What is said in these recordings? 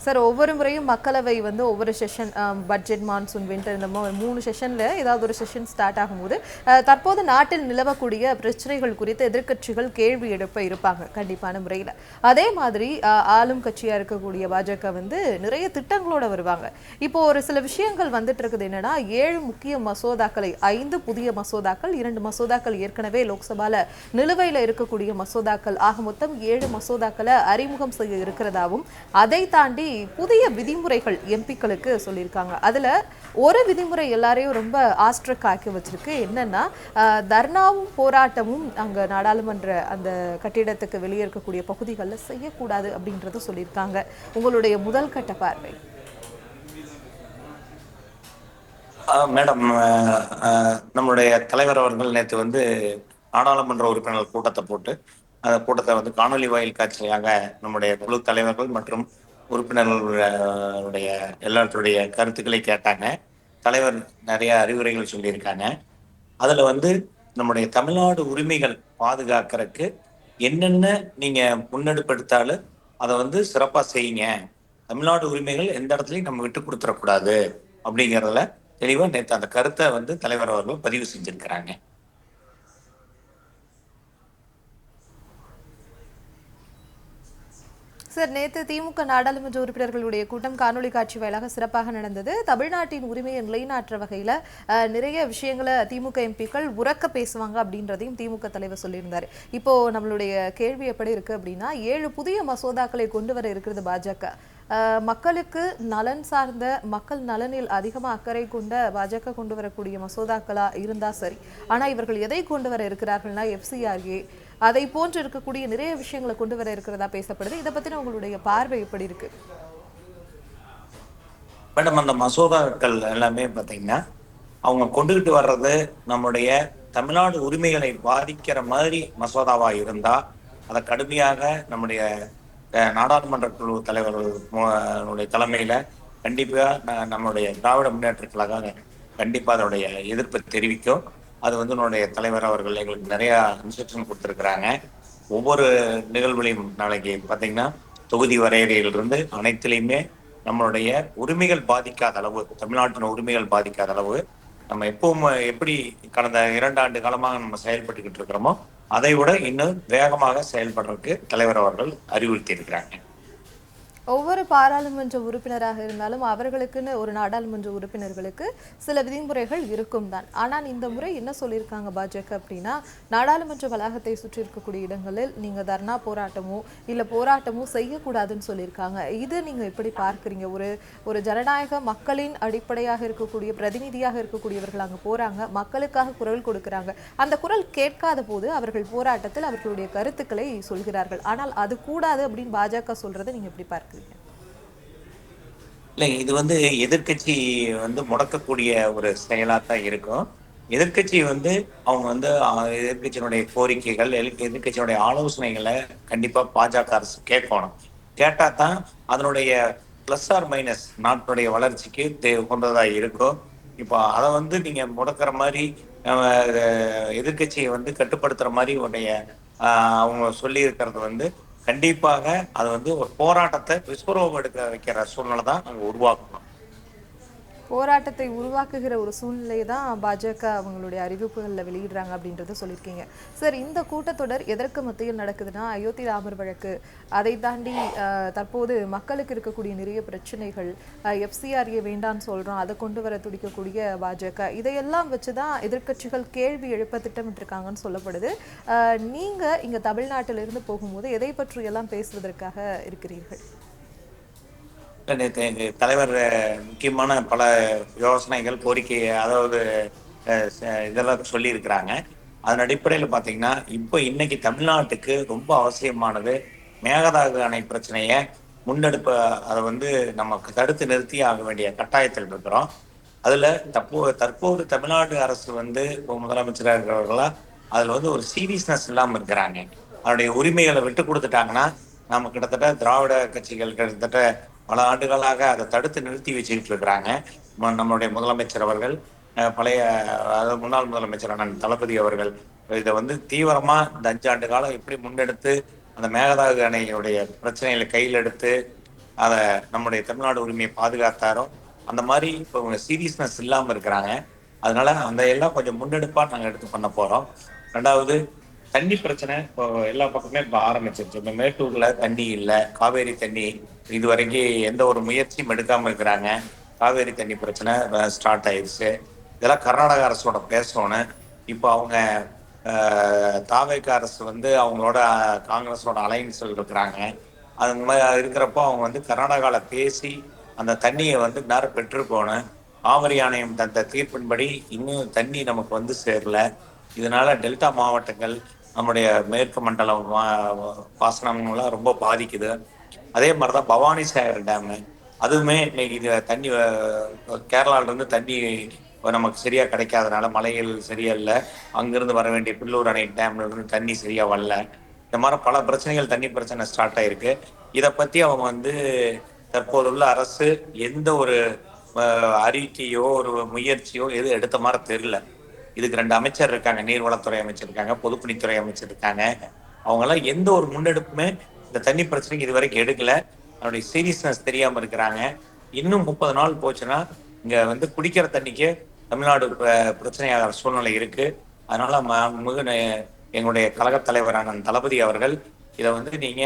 Sir ஒவ்வொரு முறையும் மக்களவை வந்து ஒவ்வொரு செஷன் பட்ஜெட் மான்சூன் வின்டர் இந்த 3 செஷன்ல ஏதாவது ஒரு செஷன் ஸ்டார்ட் ஆகும்போது தற்போது நாட்டில் நிலவக்கூடிய பிரச்சனைகள் குறித்து எதிர்க்கட்சிகள் கேள்வி எழுப்ப இருப்பாங்க கண்டிப்பான முறையில். அதே மாதிரி ஆளும் கட்சியா இருக்கக்கூடிய பாஜக வந்து நிறைய திட்டங்களோட வருவாங்க. இப்போ ஒரு சில விஷயங்கள் வந்துட்டு இருக்குது. என்னன்னா 7 முக்கிய மசோதாக்களை 5 புதிய மசோதாக்கள் 2 மசோதாக்கள் ஏற்கனவே லோக்சபால நிலுவையில் இருக்கக்கூடிய மசோதாக்கள் ஆக மொத்தம் 7 மசோதாக்களை அறிமுகம் செய்ய இருக்கிறதாவும் அதை தாண்டி புதிய விதிமுறைகள் எம்பிக்களுக்கு சொல்லியிருக்காங்க. அதுல ஒரு விதிமுறை எல்லாரையும் ரொம்ப ஆஸ்ட்ரக் ஆக்கி வச்சிருக்கு. என்னன்னா தர்ணாவும் போராட்டமும் அங்க நாடாளுமன்ற அந்த கட்டிடத்துக்கு வெளியே இருக்கக்கூடிய பகுதிகளில் செய்யக்கூடாது அப்படின்றத சொல்லியிருக்காங்க. உங்களுடைய முதல் கட்ட பார்வை? மேடம், நம்மளுடைய தலைவர் அவர்கள் நேற்று வந்து நாடாளுமன்ற உறுப்பினர்கள் கூட்டத்தை போட்டு அந்த கூட்டத்தை வந்து காணொலி வாயில் காட்சியாக நம்முடைய குழு தலைவர்கள் மற்றும் உறுப்பினர்களுடைய எல்லாத்துடைய கருத்துக்களை கேட்டாங்க. தலைவர் நிறைய அறிவுரைகள் சொல்லியிருக்காங்க. அதுல வந்து நம்முடைய தமிழ்நாடு உரிமைகள் பாதுகாக்கிறதுக்கு என்னென்ன நீங்க முன்னெடுப்பெடுத்தாலும் அதை வந்து சிறப்பா செய்யுங்க. தமிழ்நாடு உரிமைகள் எந்த இடத்துலையும் நம்ம விட்டு கொடுத்துடக்கூடாது அப்படிங்கிறதுல தெளிவா நேற்று அந்த கருத்தை வந்து தலைவர் அவர்கள் பதிவு செஞ்சிருக்கிறாங்க. சார், நேற்று திமுக நாடாளுமன்ற உறுப்பினர்களுடைய கூட்டம் காணொலி காட்சி வாயிலாக சிறப்பாக நடந்தது. தமிழ்நாட்டின் உரிமையை நிலைநாட்டுற வகையில் நிறைய விஷயங்களை திமுக எம்பிக்கள் உறக்க பேசுவாங்க அப்படின்றதையும் திமுக தலைவர் சொல்லியிருந்தார். இப்போ நம்மளுடைய கேள்வி எப்படி இருக்கு அப்படின்னா, 7 புதிய மசோதாக்களை கொண்டு வர இருக்கிறது பாஜக. மக்களுக்கு நலன் சார்ந்த மக்கள் நலனில் அதிகமாக அக்கறை கொண்ட பாஜக கொண்டு வரக்கூடிய மசோதாக்களா இருந்தா சரி. ஆனா இவர்கள் எதை கொண்டு வர இருக்கிறார்கள்னா FCRA அதை போன்று இருக்கக்கூடிய நிறைய விஷயங்களை கொண்டு வர இருக்கிறதா பேசப்படுது. இதை பத்தின உங்களுடைய பார்வை எப்படி இருக்கு? மேடம், அந்த மசோதாக்கள் எல்லாமே பார்த்தீங்கன்னா அவங்க கொண்டுகிட்டு வர்றது நம்முடைய தமிழ்நாடு உரிமைகளை பாதிக்கிற மாதிரி மசோதாவா இருந்தா அதை கடுமையாக நம்முடைய நாடாளுமன்ற குழு தலைவர்களுடைய தலைமையில கண்டிப்பா நம்மளுடைய திராவிட முன்னேற்ற கழகம் கண்டிப்பா அதனுடைய எதிர்ப்பை தெரிவிக்கும். அது வந்து நம்முடைய தலைவர் அவர்கள் எங்களுக்கு நிறைய இன்ஸ்ட்ரக்ஷன் கொடுத்துருக்குறாங்க. ஒவ்வொரு நிகழ்வுலையும் நாளைக்கு பார்த்தீங்கன்னா தொகுதி வரையறையிலிருந்து அனைத்திலையுமே நம்மளுடைய உரிமைகள் பாதிக்காத அளவு, தமிழ்நாட்டின் உரிமைகள் பாதிக்காத அளவு நம்ம எப்பவும் எப்படி கடந்த 2 ஆண்டு காலமாக நம்ம செயல்பட்டுக்கிட்டு இருக்கிறோமோ அதை விட இன்னும் வேகமாக செயல்படுறதுக்கு தலைவர் அவர்கள் அறிவுறுத்தி இருக்கிறாங்க. ஒவ்வொரு பாராளுமன்ற உறுப்பினராக இருந்தாலும் அவர்களுக்குன்னு ஒரு நாடாளுமன்ற உறுப்பினர்களுக்கு சில விதிமுறைகள் இருக்கும் தான். ஆனால் இந்த முறை என்ன சொல்லியிருக்காங்க பாஜக அப்படின்னா, நாடாளுமன்ற வளாகத்தை சுற்றி இருக்கக்கூடிய இடங்களில் நீங்க தர்ணா போராட்டமோ இல்ல போராட்டமோ செய்யக்கூடாதுன்னு சொல்லியிருக்காங்க. இது நீங்க எப்படி பார்க்குறீங்க? ஒரு ஜனநாயக மக்களின் அடிப்படையாக இருக்கக்கூடிய பிரதிநிதியாக இருக்கக்கூடியவர்கள் அங்க போறாங்க, மக்களுக்காக குரல் கொடுக்கிறாங்க. அந்த குரல் கேட்காத போது அவர்கள் போராட்டத்தில் அவர்களுடைய கருத்துக்களை சொல்கிறார்கள். ஆனால் அது கூடாது அப்படின்னு பாஜக சொல்றதை நீங்க எப்படி பார்க்குறீங்க? இல்லை, இது வந்து எதிர்கட்சி வந்து முடக்கக்கூடிய ஒரு செயலாக தான் இருக்கும். எதிர்கட்சி வந்து அவங்க வந்து எதிர்கட்சியினுடைய கோரிக்கைகள் எதிர்கட்சியினுடைய ஆலோசனைகளை கண்டிப்பா பாஜக அரசு கேட்கணும். கேட்டா தான் அதனுடைய பிளஸ் ஆர் மைனஸ் நாட்டுடைய வளர்ச்சிக்கு கொண்டதா இருக்கும். இப்போ அதை வந்து நீங்க முடக்கிற மாதிரி எதிர்கட்சியை வந்து கட்டுப்படுத்துற மாதிரி உடைய அவங்க சொல்லி இருக்கிறது வந்து கண்டிப்பாக அது வந்து ஒரு போராட்டத்தை விஸ்வரூபம் எடுக்க வைக்கிற சூழ்நிலை தான் அங்க உருவாக்கணும். போராட்டத்தை உருவாக்குகிற ஒரு சூழ்நிலையை தான் பாஜக அவங்களுடைய அறிவிப்புகளில் வெளியிடுறாங்க அப்படின்றத சொல்லியிருக்கீங்க. சார், இந்த கூட்டத்தொடர் எதற்கு மத்தியில் நடக்குதுன்னா, அயோத்தி ராமர் வழக்கு, அதை தாண்டி தற்போது மக்களுக்கு இருக்கக்கூடிய நிறைய பிரச்சனைகள், FCRA வேண்டான்னு சொல்கிறோம், அதை கொண்டு வர துடிக்கக்கூடிய பாஜக, இதையெல்லாம் வச்சு தான் எதிர்க்கட்சிகள் கேள்வி எழுப்ப திட்டமிட்டிருக்காங்கன்னு சொல்லப்படுது. நீங்கள் இங்கே தமிழ்நாட்டிலிருந்து போகும்போது எதை பற்றியெல்லாம் பேசுவதற்காக இருக்கிறீர்கள்? நேற்று எங்கள் தலைவர் முக்கியமான பல யோசனைகள் கோரிக்கை அதாவது இதெல்லாம் சொல்லியிருக்கிறாங்க. அதன் அடிப்படையில் பார்த்தீங்கன்னா இப்போ இன்னைக்கு தமிழ்நாட்டுக்கு ரொம்ப அவசியமானது மேகதாது அணை பிரச்சனையை முன்னெடுப்ப அதை வந்து நமக்கு தடுத்து நிறுத்தி ஆக வேண்டிய கட்டாயத்தில் இருக்கிறோம். அதுல தற்போது தமிழ்நாடு அரசு வந்து முதலமைச்சராக இருக்கிறவர்களா அதுல வந்து ஒரு சீரியஸ்னஸ் இல்லாமல் இருக்கிறாங்க. அதனுடைய உரிமைகளை விட்டு கொடுத்துட்டாங்கன்னா நம்ம கிட்டத்தட்ட திராவிட கட்சிகள் கிட்டத்தட்ட பல ஆண்டுகளாக அதை தடுத்து நிறுத்தி வச்சுக்கிட்டு இருக்கிறாங்க. நம்மளுடைய முதலமைச்சர் அவர்கள் பழைய அதாவது முன்னாள் முதலமைச்சர் அண்ணன் தளபதி அவர்கள் இதை வந்து தீவிரமா இந்த 5 ஆண்டு காலம் எப்படி முன்னெடுத்து அந்த மேகதாது அணையுடைய பிரச்சனைகளை கையில் எடுத்து அதை நம்முடைய தமிழ்நாடு உரிமையை பாதுகாத்தாரோ அந்த மாதிரி இப்போ இவங்க சீரியஸ்னஸ் இல்லாமல் இருக்கிறாங்க. அதனால அந்த எல்லாம் கொஞ்சம் முன்னெடுப்பாக நாங்கள் எடுத்து பண்ண போகிறோம். ரெண்டாவது, தண்ணி பிரச்சனை இப்போ எல்லா பக்கமே இப்போ ஆரம்பிச்சிருச்சு. இப்போ மேட்டூர்ல தண்ணி இல்லை, காவேரி தண்ணி இது வரைக்கும் எந்த ஒரு முயற்சியும் எடுக்காமல் இருக்கிறாங்க. காவேரி தண்ணி பிரச்சனை ஸ்டார்ட் ஆயிடுச்சு. இதெல்லாம் கர்நாடக அரசோட பேசணும். இப்போ அவங்க தாவேக அரசு வந்து அவங்களோட காங்கிரஸோட அலைன்ஸில் இருக்கிறாங்க. அது மாதிரி இருக்கிறப்போ அவங்க வந்து கர்நாடகாவில் பேசி அந்த தண்ணியை வந்து நேரம் பெற்றுக்கோணும். ஆவரி ஆணையம் தந்த தீர்ப்பின்படி இன்னும் தண்ணி நமக்கு வந்து சேரல. இதனால டெல்டா மாவட்டங்கள், நம்முடைய மேற்கு மண்டல பாசனங்கள்லாம் ரொம்ப பாதிக்குது. அதே மாதிரி தான் பவானி சாகர் டேமு, அதுவுமே இன்னைக்கு இது தண்ணி கேரளாவிலேருந்து தண்ணி நமக்கு சரியா கிடைக்காதனால, மழைகள் சரியா இல்லை, அங்கிருந்து வர வேண்டிய பில்லூர் அணை டேம்ல இருந்து தண்ணி சரியா வரல. இந்த மாதிரி பல பிரச்சனைகள், தண்ணி பிரச்சனை ஸ்டார்ட் ஆயிருக்கு. இதை பத்தி அவங்க வந்து தற்போதுள்ள அரசு எந்த ஒரு அறிக்கையோ ஒரு முயற்சியோ எது எடுத்த மாதிரி தெரியல. இதுக்கு 2 அமைச்சர் இருக்காங்க, நீர்வளத்துறை அமைச்சர் இருக்காங்க, பொதுப்பணித்துறை அமைச்சர் இருக்காங்க. அவங்கெல்லாம் எந்த ஒரு முன்னெடுப்புமே இந்த தண்ணி பிரச்சனைக்கு இது வரைக்கும் எடுக்கல. அதனுடைய சீரியஸ்னஸ் தெரியாம இருக்கிறாங்க. இன்னும் 30 நாள் போச்சுன்னா இங்க வந்து குடிக்கிற தண்ணிக்கு தமிழ்நாடு பிரச்சனையாகிற சூழ்நிலை இருக்கு. அதனால எங்களுடைய கழக தலைவரான தளபதி அவர்கள் இதை வந்து நீங்க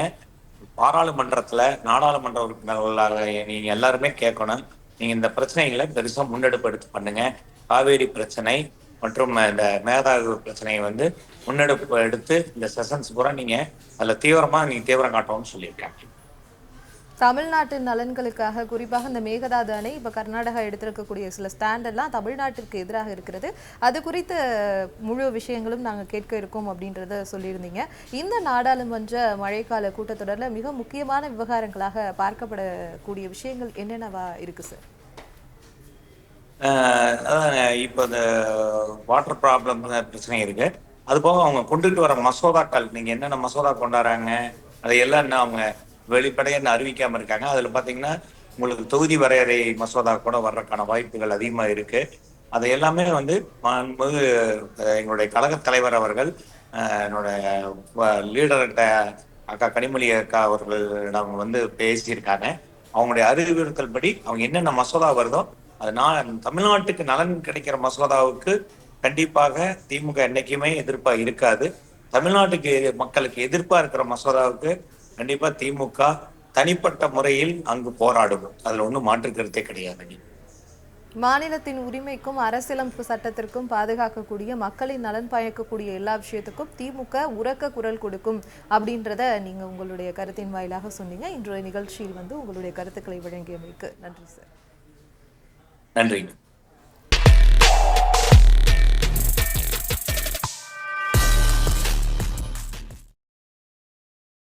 பாராளுமன்றத்துல நாடாளுமன்ற உறுப்பினர்களாக நீங்க எல்லாருமே கேட்கணும். நீங்க இந்த பிரச்சனைகளை பெருசா முன்னெடுப்பு எடுத்து பண்ணுங்க. காவேரி பிரச்சனை மற்றும் இந்த மேகதாது பிரச்சனையை வந்து முன்னெடுப்பு எடுத்து இந்த செஷன்ஸ் பூரா நீங்க அதுல நீங்க தீவிரம் காட்டணும்னு சொல்லியிருக்காங்க. தமிழ்நாட்டின் நலன்களுக்காக குறிப்பாக இந்த மேகதாது அணை இப்ப கர்நாடகா எடுத்திருக்கக்கூடிய சில ஸ்டாண்ட் எல்லாம் தமிழ்நாட்டிற்கு எதிராக இருக்கிறது. அது குறித்த முழு விஷயங்களும் நாங்க கேட்க இருக்கோம் அப்படின்றத சொல்லியிருந்தீங்க. இந்த நாடாளுமன்ற மழைக்கால கூட்டத்தொடர்ல மிக முக்கியமான விவகாரங்களாக பார்க்கப்படக்கூடிய விஷயங்கள் என்னென்னவா இருக்கு சார்? இப்போ இந்த வாட்டர் ப்ராப்ளம் பிரச்சனை இருக்கு. அது போக அவங்க கொண்டுட்டு வர மசோதாக்கள், நீங்க என்னென்ன மசோதா கொண்டாடுறாங்க அதையெல்லாம் என்ன அவங்க வெளிப்படையாக அறிவிக்காம இருக்காங்க. அதுல பாத்தீங்கன்னா உங்களுக்கு தொகுதி வரையறை மசோதா கூட வர்றதுக்கான வாய்ப்புகள் அதிகமா இருக்கு. அதை எல்லாமே வந்து எங்களுடைய கழக தலைவர் அவர்கள் என்னோட லீடர்கிட்ட அக்கா கனிமொழி அக்கா அவர்களிடம் வந்து பேசியிருக்காங்க. அவங்களுடைய அறிவுறுத்தல் படி அவங்க என்னென்ன மசோதா வருதோ அது தமிழ்நாட்டுக்கு நலன் கிடைக்கிற மசோதாவுக்கு கண்டிப்பாக திமுக என்னைக்குமே எதிர்ப்பா இருக்காது. தமிழ்நாட்டுக்கு மக்களுக்கு எதிர்ப்பா இருக்கிற மசோதாவுக்கு கண்டிப்பா திமுக தனிப்பட்ட முறையில் அங்கு போராடும். அதுல ஒன்றும் மாற்று கருத்தே கிடையாது. மாநிலத்தின் உரிமைக்கும் அரசியலமைப்பு சட்டத்திற்கும் பாதுகாக்கக்கூடிய மக்களின் நலன் பயக்கக்கூடிய எல்லா விஷயத்துக்கும் திமுக உரக்க குரல் கொடுக்கும் அப்படின்றத நீங்க உங்களுடைய கருத்தின் வாயிலாக சொன்னீங்க. இன்றைய நிகழ்ச்சியில் வந்து உங்களுடைய கருத்துக்களை வழங்கியமைக்கு நன்றி சார். நன்றி.